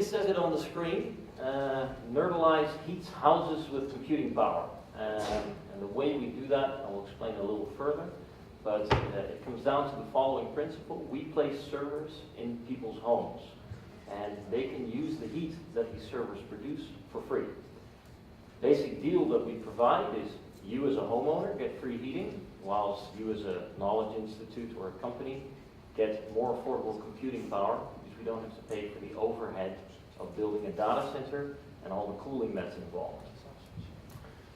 says it on the screen. Nerdalize heats houses with computing power. And the way we do that, I will explain a little further. But it comes down to the following principle. We place servers in people's homes. And they can use the heat that these servers produce for free. Basic deal that we provide is you as a homeowner get free heating, whilst you as a knowledge institute or a company get more affordable computing power, because we don't have to pay for the overhead of building a data center and all the cooling that's involved.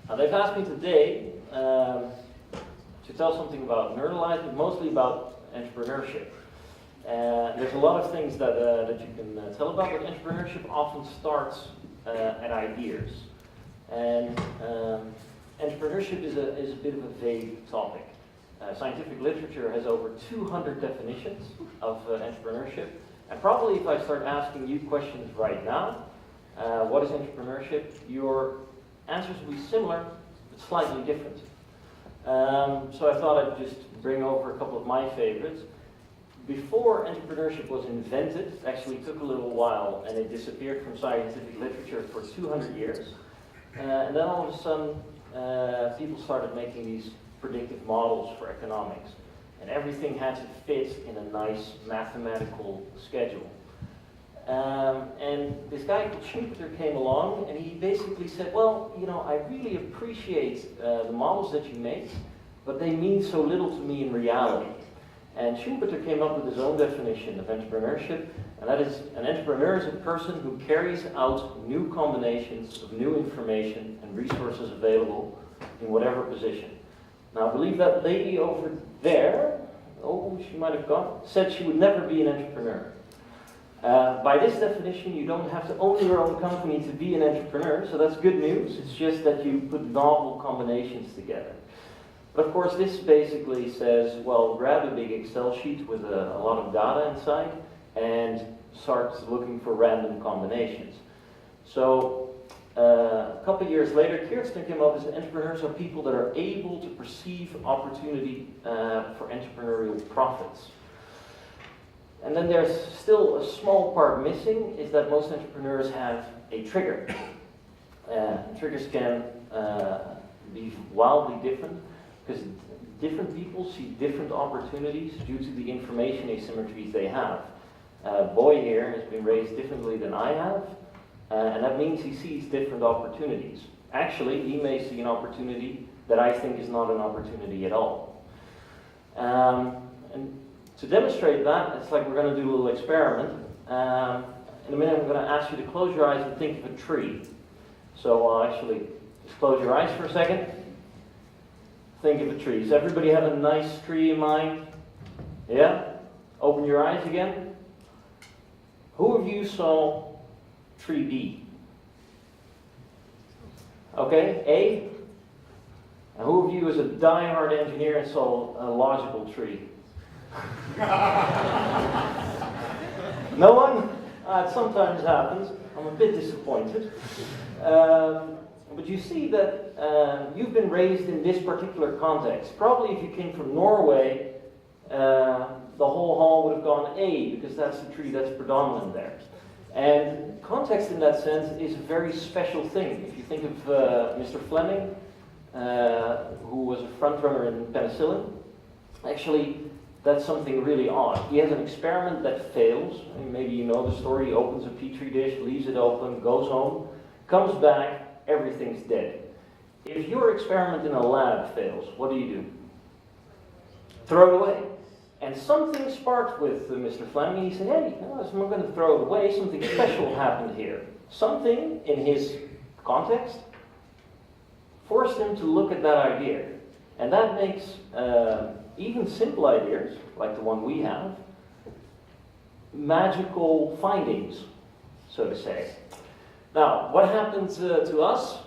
Now they've asked me today to tell something about Nerdalize, but mostly about entrepreneurship. There's a lot of things that you can tell about, but entrepreneurship often starts at ideas. And entrepreneurship is a bit of a vague topic. Scientific literature has over 200 definitions of entrepreneurship. And probably if I start asking you questions right now, what is entrepreneurship, your answers will be similar, but slightly different. So I thought I'd just bring over a couple of my favorites. Before entrepreneurship was invented, it actually took a little while, and it disappeared from scientific literature for 200 years. And then all of a sudden, people started making these predictive models for economics. And everything had to fit in a nice mathematical schedule. And this guy called Schumpeter came along, and he basically said, well, you know, I really appreciate the models that you make, but they mean so little to me in reality. And Schumpeter came up with his own definition of entrepreneurship, and that is, an entrepreneur is a person who carries out new combinations of new information and resources available in whatever position. Now, I believe that lady over there, oh, she might have gone, said she would never be an entrepreneur. By this definition, you don't have to own your own company to be an entrepreneur, so that's good news. It's just that you put novel combinations together. But of course, this basically says, well, grab a big Excel sheet with a lot of data inside and start looking for random combinations. So a couple of years later, Kirsten came up with entrepreneurs are people that are able to perceive opportunity for entrepreneurial profits. And then there's still a small part missing, is that most entrepreneurs have a trigger. Triggers can be wildly different, because different people see different opportunities due to the information asymmetries they have. Boy here has been raised differently than I have, and that means he sees different opportunities. Actually, he may see an opportunity that I think is not an opportunity at all. And to demonstrate that, it's like we're going to do a little experiment. In a minute, I'm going to ask you to close your eyes and think of a tree. So actually, just close your eyes for a second. Think of a tree. Does everybody have a nice tree in mind? Yeah? Open your eyes again. Who of you saw tree B? Okay, A. And who of you is a die-hard engineer and saw a logical tree? No one? It sometimes happens. I'm a bit disappointed. But you see that you've been raised in this particular context. Probably if you came from Norway, the whole hall would have gone A, because that's the tree that's predominant there. And context in that sense is a very special thing. If you think of Mr. Fleming, who was a front runner in penicillin, actually that's something really odd. He has an experiment that fails. I mean, maybe you know the story. He opens a petri dish, leaves it open, goes home, comes back, everything's dead. If your experiment in a lab fails, what do? Throw it away. And something sparked with Mr. Fleming. He said, hey, I'm not going to throw it away. Something special happened here. Something in his context forced him to look at that idea. And that makes even simple ideas, like the one we have, magical findings, so to say. Now, what happens to us?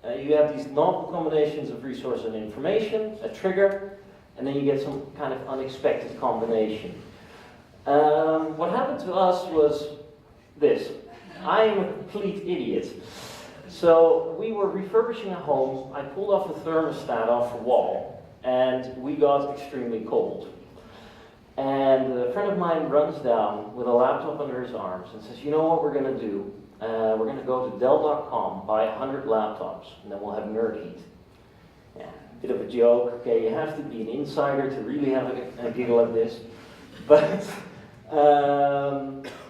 You have these novel combinations of resource and information, a trigger, and then you get some kind of unexpected combination. What happened to us was this. I am a complete idiot. So we were refurbishing a home. I pulled off a thermostat off a wall, and we got extremely cold. And a friend of mine runs down with a laptop under his arms and says, you know what we're going to do? We're going to go to Dell.com, buy 100 laptops, and then we'll have nerd heat. Yeah, bit of a joke. Okay, you have to be an insider to really have a giggle at this. But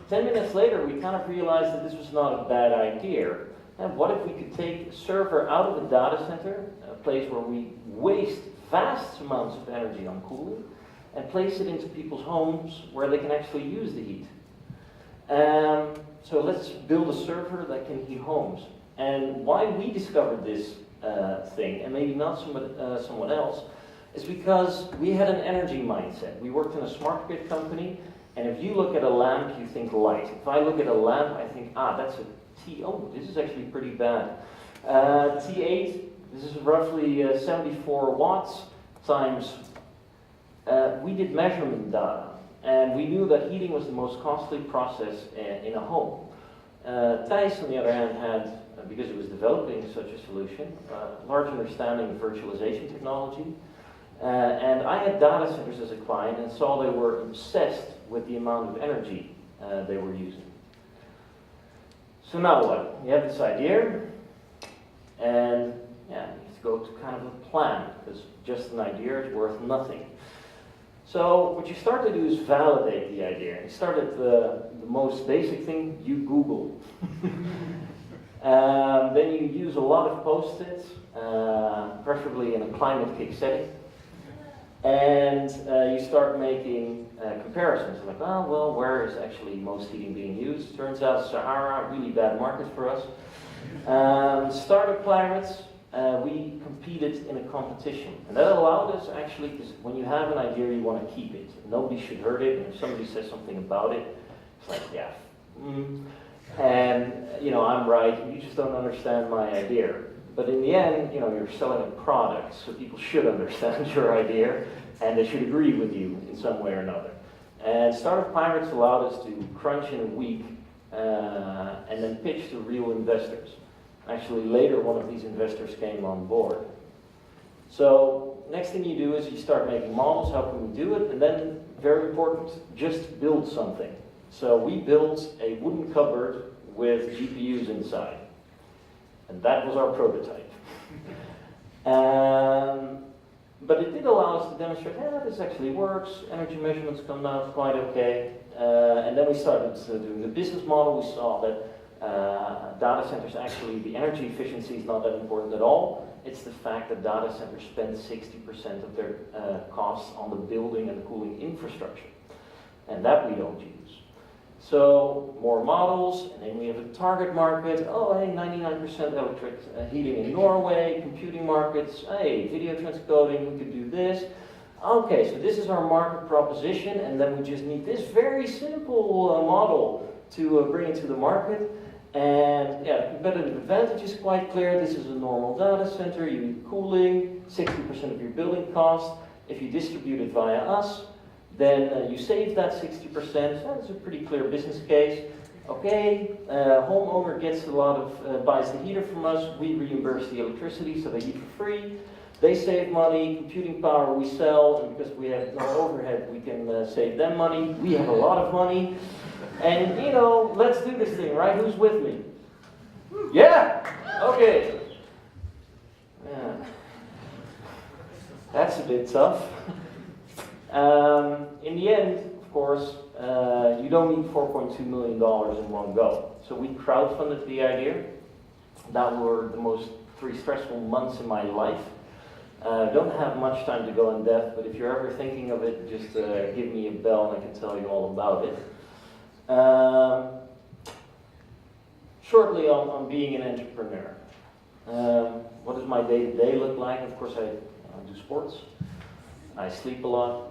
10 minutes later, we kind of realized that this was not a bad idea. And what if we could take a server out of the data center, a place where we waste vast amounts of energy on cooling, and place it into people's homes where they can actually use the heat. So let's build a server that can heat homes. And why we discovered this thing, and maybe not someone else, is because we had an energy mindset. We worked in a smart grid company, and if you look at a lamp, you think light. If I look at a lamp, I think, that's a T, oh, this is actually pretty bad. T8, this is roughly 74 watts times, we did measurement data, and we knew that heating was the most costly process in a home. Thijs, on the other hand, had, because it was developing such a solution, a large understanding of virtualization technology. And I had data centers as a client and saw they were obsessed with the amount of energy they were using. So now what? You have this idea, and yeah, you have to go to kind of a plan, because just an idea is worth nothing. So what you start to do is validate the idea. You start at the most basic thing, you Google. Then you use a lot of post-its, preferably in a ClimateKIC setting. And you start making comparisons. Like, oh, well, where is actually most heating being used? Turns out Sahara, really bad market for us. Startup climates, we competed in a competition. And that allowed us actually, because when you have an idea, you want to keep it. Nobody should hurt it, and if somebody says something about it, it's like, yeah. And, I'm right, you just don't understand my idea. But in the end, you're selling a product, so people should understand your idea, and they should agree with you in some way or another. And Startup Pirates allowed us to crunch in a week, and then pitch to real investors. Actually, later, one of these investors came on board. So, next thing you do is you start making models, how can we do it? And then, very important, just build something. So we built a wooden cupboard with GPUs inside. And that was our prototype. But it did allow us to demonstrate, this actually works, energy measurements come out quite okay. And then we started doing the business model. We saw that data centers actually, the energy efficiency is not that important at all. It's the fact that data centers spend 60% of their costs on the building and the cooling infrastructure. And that we don't use. So, more models, and then we have a target market. Oh, hey, 99% electric heating in Norway, computing markets. Hey, video transcoding, we could do this. Okay, so this is our market proposition, and then we just need this very simple model to bring it to the market. And yeah, the competitive advantage is quite clear. This is a normal data center, you need cooling, 60% of your building cost. If you distribute it via us, then you save that 60%. That's a pretty clear business case. Okay, homeowner gets a lot of, buys the heater from us, we reimburse the electricity so they heat for free. They save money, computing power we sell, and because we have no overhead, we can save them money. We have a lot of money. And, let's do this thing, right? Who's with me? Yeah? Okay. Yeah. That's a bit tough. In the end, of course, you don't need $4.2 million in one go. So we crowdfunded the idea. That were the most 3 stressful months in my life. Don't have much time to go in depth, but if you're ever thinking of it, just give me a bell and I can tell you all about it. Shortly on being an entrepreneur. What does my day-to-day look like? Of course, I do sports. I sleep a lot.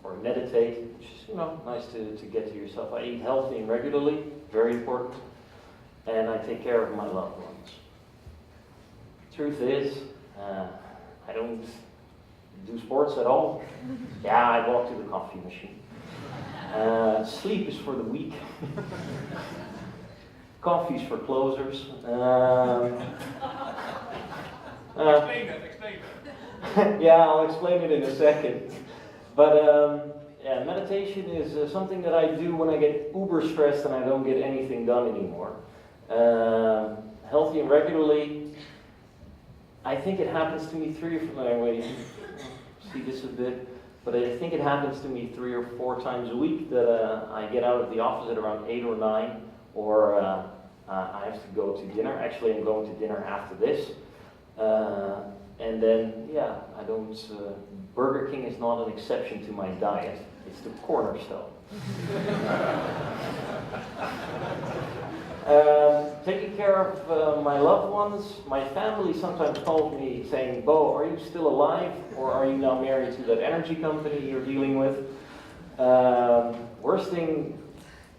Or meditate, which is nice to get to yourself. I eat healthy and regularly, very important, and I take care of my loved ones. Truth is, I don't do sports at all. Yeah, I walk to the coffee machine. Sleep is for the weak. Coffee's for closers. Explain that. Yeah, I'll explain it in a second. Yeah, meditation is something that I do when I get uber stressed and I don't get anything done anymore. Healthy and regularly, I think it happens to me see this a bit, but I think it happens to me 3 or 4 times a week that I get out of the office at around 8 or 9, or I have to go to dinner. Actually, I'm going to dinner after this. And then, yeah, I don't, Burger King is not an exception to my diet. It's the cornerstone. Taking care of my loved ones. My family sometimes calls me saying, Bo, are you still alive? Or are you now married to that energy company you're dealing with? Worst thing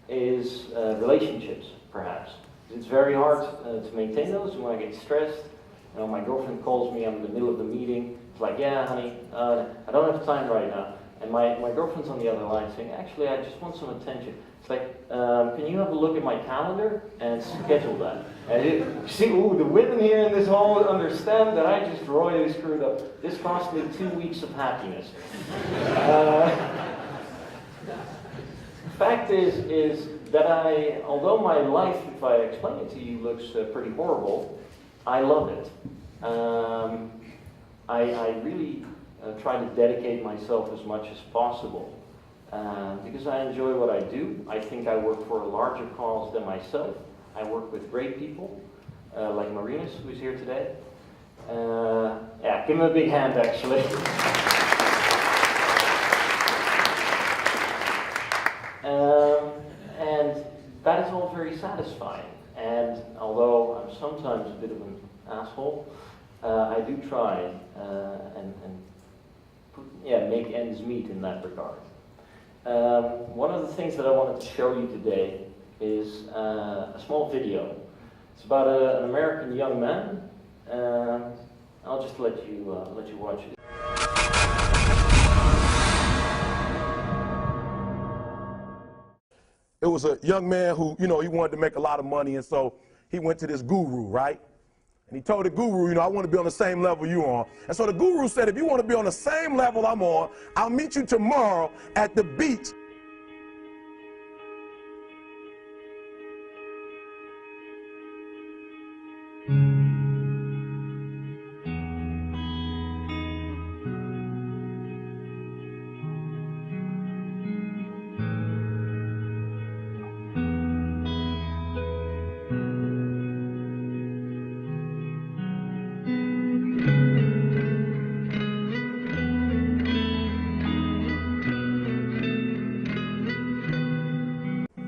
is relationships, perhaps. It's very hard to maintain those when I get stressed. You know, my girlfriend calls me, I'm in the middle of the meeting. It's like, yeah, honey, I don't have time right now. And my girlfriend's on the other line saying, actually, I just want some attention. It's like, can you have a look at my calendar and schedule that? And you see, the women here in this hall understand that I just royally screwed up. This cost me 2 weeks of happiness. Fact is that although my life, if I explain it to you, looks pretty horrible, I love it. I really try to dedicate myself as much as possible because I enjoy what I do. I think I work for a larger cause than myself. I work with great people like Marinus, who's here today. Yeah, give him a big hand, actually. And that is all very satisfying. And although I'm sometimes a bit of an asshole, I do try and make ends meet in that regard. One of the things that I wanted to show you today is a small video. It's about an American young man. I'll just let you watch it. It was a young man who, he wanted to make a lot of money, and so he went to this guru, right? And he told the guru, I want to be on the same level you are. And so the guru said, if you want to be on the same level I'm on, I'll meet you tomorrow at the beach.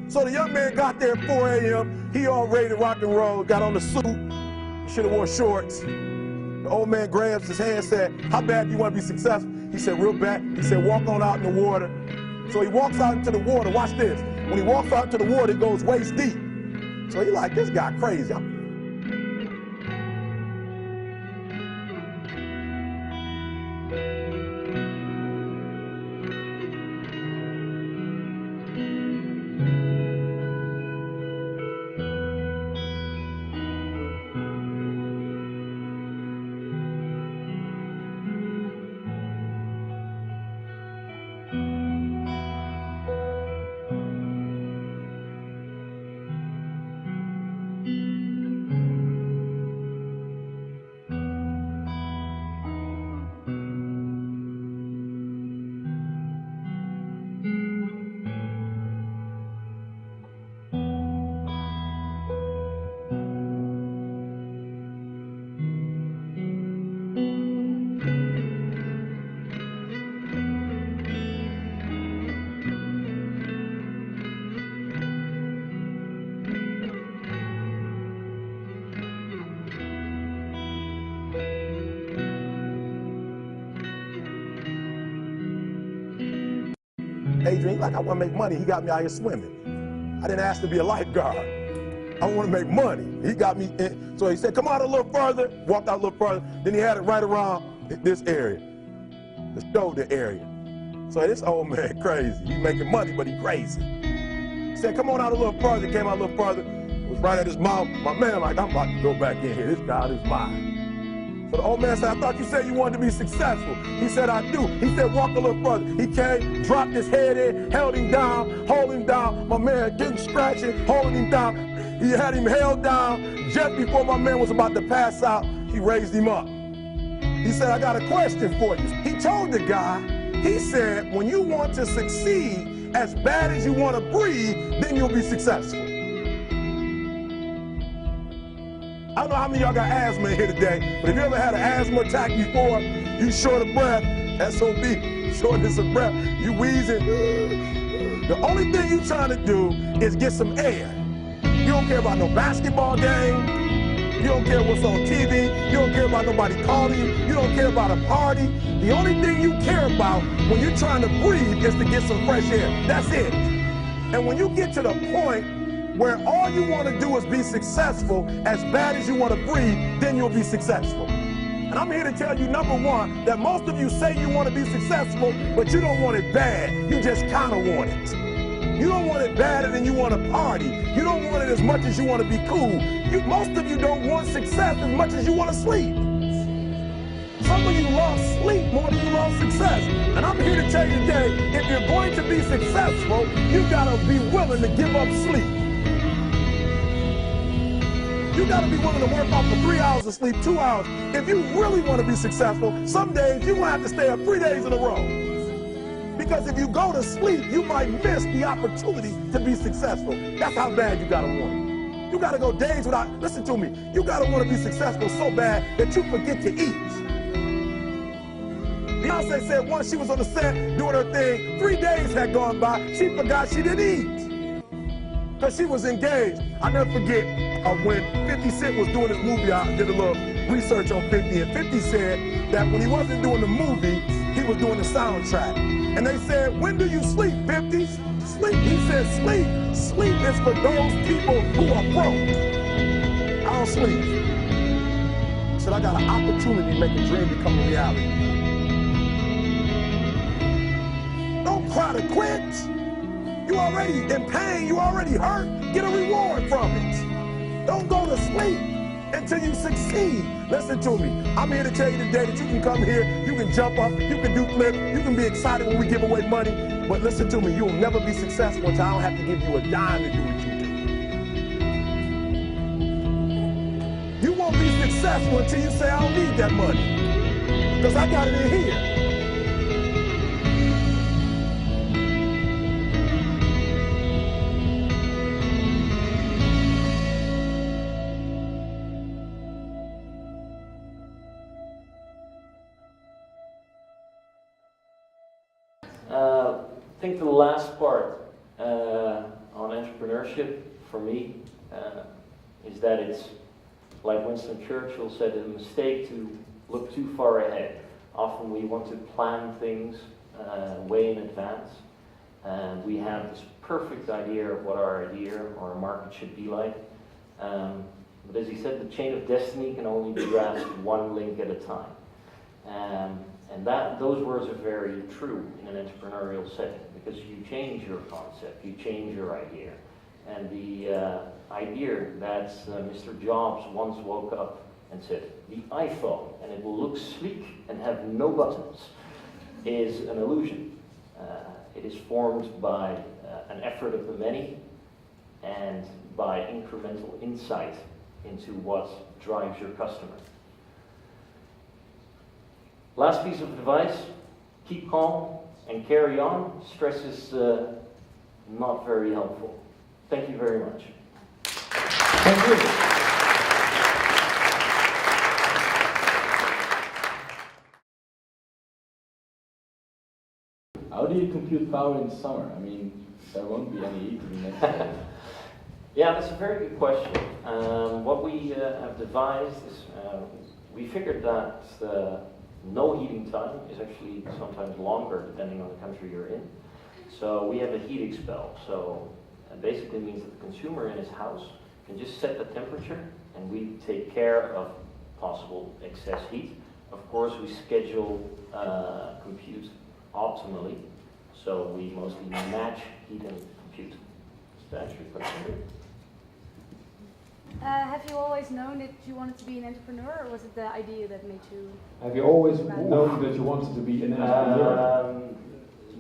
So the young man got there at 4 a.m. He all ready to rock and roll, got on the suit, should have worn shorts. The old man grabs his hand and said, how bad do you want to be successful? He said, real bad. He said, walk on out in the water. So he walks out into the water. Watch this. When he walks out into the water, it goes waist deep. So he's like, this guy crazy. Adrian, like, I want to make money. He got me out here swimming. I didn't ask to be a lifeguard. I want to make money. He got me in. So he said, come out a little further, walked out a little further. Then he had it right around this area, the shoulder area. So this old man crazy. He making money, but he crazy. He said, come on out a little further. Came out a little further. It was right at his mouth. My man like, I'm about to go back in here. This guy is mine. So the old man said, I thought you said you wanted to be successful. He said, I do. He said, walk a little further. He came, dropped his head in, held him down, hold him down. My man getting scratching, holding him down. He had him held down. Just before my man was about to pass out, he raised him up. He said, I got a question for you. He told the guy, he said, when you want to succeed as bad as you want to breathe, then you'll be successful. I don't know how many of y'all got asthma in here today, but if you ever had an asthma attack before, you short of breath, SOB, shortness of breath, you wheezing. The only thing you're trying to do is get some air. You don't care about no basketball game. You don't care what's on TV. You don't care about nobody calling you. You don't care about a party. The only thing you care about when you're trying to breathe is to get some fresh air. That's it. And when you get to the point where all you want to do is be successful as bad as you want to breathe, then you'll be successful. And I'm here to tell you, number one, that most of you say you want to be successful, but you don't want it bad. You just kind of want it. You don't want it badder than you want to party. You don't want it as much as you want to be cool. Most of you don't want success as much as you want to sleep. Some of you love sleep more than you love success. And I'm here to tell you today, if you're going to be successful, you got to be willing to give up sleep. You got to be willing to work off for 3 hours of sleep, 2 hours. If you really want to be successful, some days you're going to have to stay up 3 days in a row. Because if you go to sleep, you might miss the opportunity to be successful. That's how bad you got to want it. You got to go days without, listen to me, you got to want to be successful so bad that you forget to eat. Beyonce said once she was on the set doing her thing, 3 days had gone by, she forgot she didn't eat. Because she was engaged. I never forget when 50 Cent was doing his movie, I did a little research on 50, and 50 said that when he wasn't doing the movie, he was doing the soundtrack. And they said, when do you sleep, 50? Sleep. He said, sleep. Sleep is for those people who are broke. I don't sleep. He said, I got an opportunity to make a dream become a reality. Don't cry to quit. You already in pain. You already hurt. Get a reward from it. Don't go to sleep until you succeed. Listen to me. I'm here to tell you today that you can come here, you can jump up, you can do flips, you can be excited when we give away money. But listen to me, you will never be successful until I don't have to give you a dime to do what you do. You won't be successful until you say, I don't need that money. Because I got it in here. I think the last part on entrepreneurship for me is that it's, like Winston Churchill said, a mistake to look too far ahead. Often we want to plan things way in advance, and we have this perfect idea of what our idea or our market should be like. But as he said, the chain of destiny can only be grasped one link at a time. And those words are very true in an entrepreneurial setting, because you change your concept, you change your idea. And the idea that Mr. Jobs once woke up and said, the iPhone, and it will look sleek and have no buttons, is an illusion. It is formed by an effort of the many and by incremental insight into what drives your customer. Last piece of advice, keep calm and carry on. Stress is not very helpful. Thank you very much. Thank you. How do you compute power in summer? I mean, there won't be any heating next year. Yeah, that's a very good question. What we have devised is we figured that no heating time is actually sometimes longer depending on the country you're in. So we have a heat expel. So it basically means that the consumer in his house can just set the temperature and we take care of possible excess heat. Of course, we schedule compute optimally. So we mostly match heat and compute. Is that your question? Have you always known that you wanted to be an entrepreneur, or was it the idea that made you? Have you always known that you wanted to be an entrepreneur?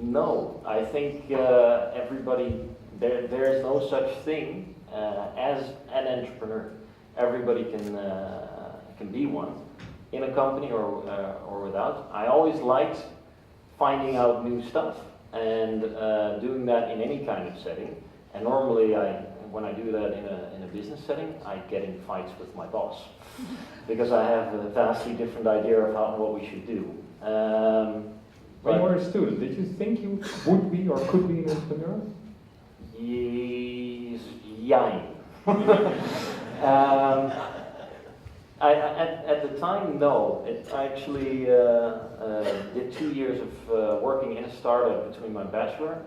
No, I think everybody, there is no such thing as an entrepreneur. Everybody can be one, in a company or without. I always liked finding out new stuff and doing that in any kind of setting. And normally, when I do that in a business setting, I get in fights with my boss because I have a vastly different idea of what we should do. When you were a student, did you think you would be or could be an entrepreneur? Yes, at the time, no. I actually did 2 years of working in a startup between my bachelor,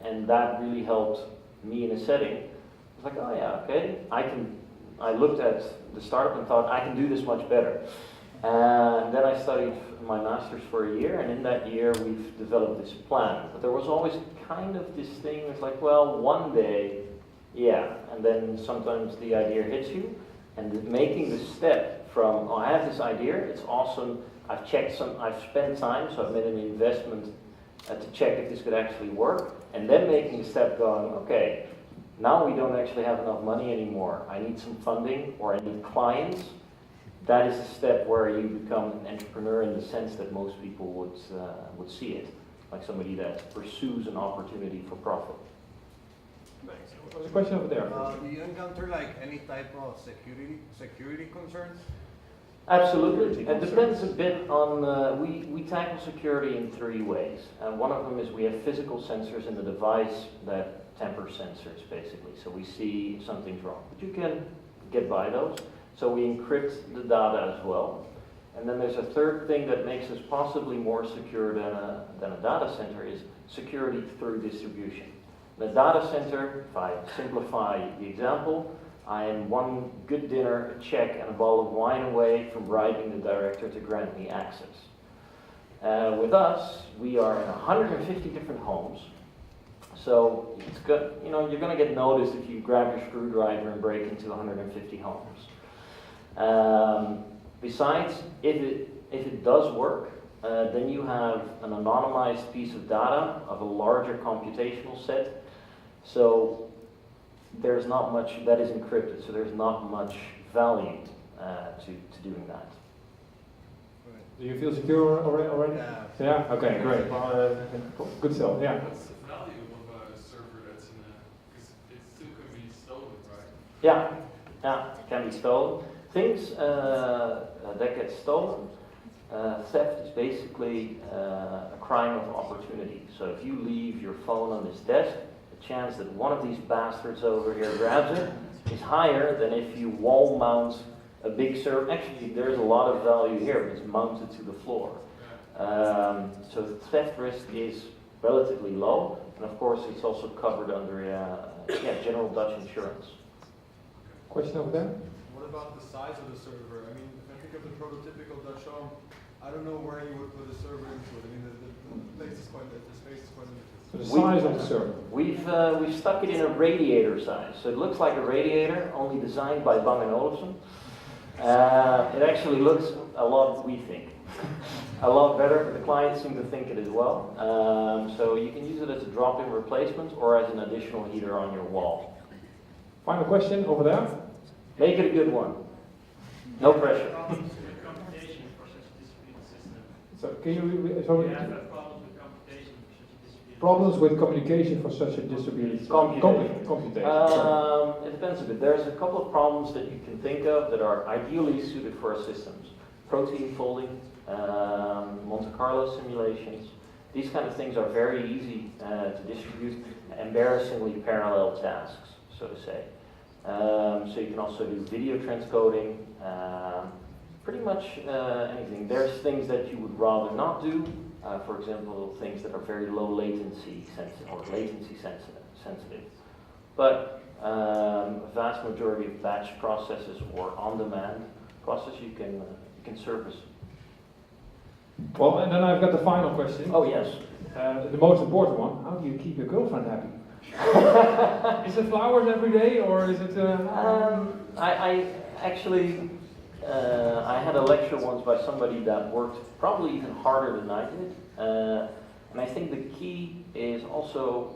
and that really helped me in a setting. I was like, oh yeah, okay, I looked at the startup and thought, I can do this much better. And then I studied my master's for a year, and in that year we've developed this plan. But there was always kind of this thing, it's like, well, one day, yeah, and then sometimes the idea hits you, and making the step from, oh, I have this idea, it's awesome, I've spent time, so I've made an investment to check if this could actually work, and then making the step going, okay, now we don't actually have enough money anymore, I need some funding, or I need clients. That is the step where you become an entrepreneur in the sense that most people would see it, like somebody that pursues an opportunity for profit. There's a question over there. Do you encounter like any type of security concerns? Absolutely. It depends a bit on, we tackle security in 3 ways. One of them is we have physical sensors in the device that temper sensors, basically. So we see if something's wrong. But you can get by those. So we encrypt the data as well. And then there's a third thing that makes us possibly more secure than a data center is security through distribution. The data center, if I simplify the example, I am one good dinner, a check, and a bottle of wine away from bribing the director to grant me access. With us, we are in 150 different homes. So it's good, you know, you're going to get noticed if you grab your screwdriver and break into 150 homes. Besides, if it does work, then you have an anonymized piece of data of a larger computational set. So there's not much that is encrypted. So there's not much value to doing that. Do you feel secure already? Yeah. Yeah. Okay. Great. Good stuff. Yeah. What's the value of a server that's in a? Because it still can be stolen, right? Yeah, it can be stolen. Things that get stolen, theft is basically a crime of opportunity. So if you leave your phone on this desk, the chance that one of these bastards over here grabs it is higher than if you wall mount a big server. Actually, there's a lot of value here, but it's mounted to the floor. So the theft risk is relatively low, and of course it's also covered under general Dutch insurance. Question over there? What about the size of the server? I mean, if I think of the prototypical Dutch home, I don't know where you would put a server into it. I mean, the space is quite limited. So the size of the server. We've stuck it in a radiator size. So it looks like a radiator, only designed by Bang & Olufsen. It actually looks a lot, we think, a lot better. The clients seem to think it as well. So you can use it as a drop-in replacement or as an additional heater on your wall. Final question over there. Make it a good one. No pressure. Problems with computation for such a distributed system. So can you? We have problems with computation for such a distributed Problems with communication for such a distributed system. Computation. It depends a bit. There's a couple of problems that you can think of that are ideally suited for our systems. Protein folding, Monte Carlo simulations. These kind of things are very easy to distribute, embarrassingly parallel tasks, so to say. So you can also do video transcoding, pretty much anything. There's things that you would rather not do, for example, things that are very low latency sensitive or latency sensitive. But a vast majority of batch processes or on-demand process you can service. Well, and then I've got the final question. Oh yes. The most important one: how do you keep your girlfriend happy? Is it flowers every day, or is it? I actually, I had a lecture once by somebody that worked probably even harder than I did. And I think the key is also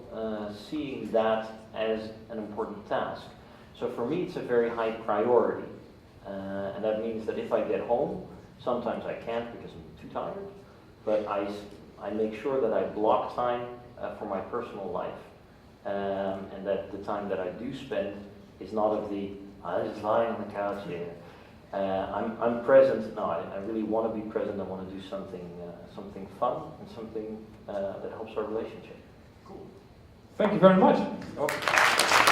seeing that as an important task. So for me, it's a very high priority. And that means that if I get home, sometimes I can't because I'm too tired, but I make sure that I block time for my personal life. And that the time that I do spend is not of the, I just lie on the couch here. I'm present. No, I really want to be present. I want to do something fun and something that helps our relationship. Thank you very much. Okay.